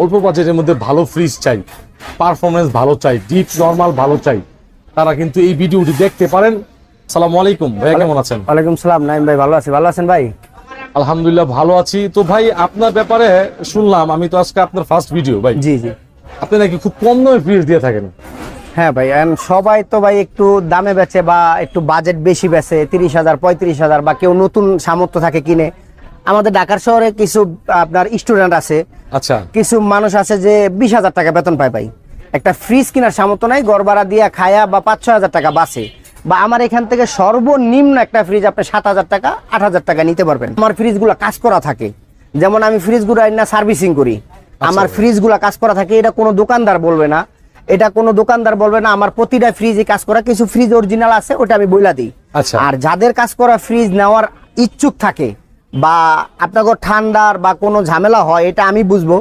অল্প বাজেটের মধ্যে ভালো ফ্রিজ চাই, পারফরমেন্স ভালো চাই, ডিপ নরমাল ভালো চাই, তারা কিন্তু এই ভিডিওটি দেখতে পারেন। আসসালামু আলাইকুম ভাইয়া, কেমন আছেন? ওয়ালাইকুম সালাম। নাইম ভাই ভালো আছি, ভালো আছেন ভাই? আলহামদুলিল্লাহ ভালো আছি। তো ভাই আপনার ব্যাপারে শুনলাম, আমি তো আজকে আপনার ফার্স্ট ভিডিও ভাই, জি জি। আপনি নাকি খুব কম দামে ফ্রিজ দিয়ে থাকেন। হ্যাঁ ভাই, সবাই তো ভাই একটু দামে বেচে বা একটু বাজেট বেশি বেচে, 30,000 35,000, বা কেউ নতুন সামর্থ্য থাকে কিনে। আমাদের ঢাকার শহরে কিছু আপনার স্টুডেন্ট আছে, আচ্ছা, কিছু মানুষ আছে যে 20,000 টাকা বেতন পায় ভাই, একটা ফ্রিজ কেনার সামর্থ্য নাই, গড় ভাড়া দিয়া খায়া বা 5-6 হাজার টাকা বাঁচে। বা আমার এখান থেকে সর্বনিম্ন একটা ফ্রিজ আপনি 7,000 টাকা 8,000 টাকা নিতে পারবেন। আমার ফ্রিজগুলো কাজ করা থাকে, যেমন আমি ফ্রিজগুলো না সার্ভিসিং করি, আমার ফ্রিজগুলো কাজ করা থাকে। এটা কোনো দোকানদার বলবে না, এটা কোনো দোকানদার বলবে না। আমার প্রতিটা ফ্রিজে কাজ করা, কিছু ফ্রিজ অরিজিনাল আছে, ওটা আমি বইলা দিই। আচ্ছা। আর যাদের কাজ করা ফ্রিজ নেওয়ার ইচ্ছুক থাকে বা আপনাকে ঠান্ডার বা কোনো ঝামেলা হয়, এটা আমি বুঝবো,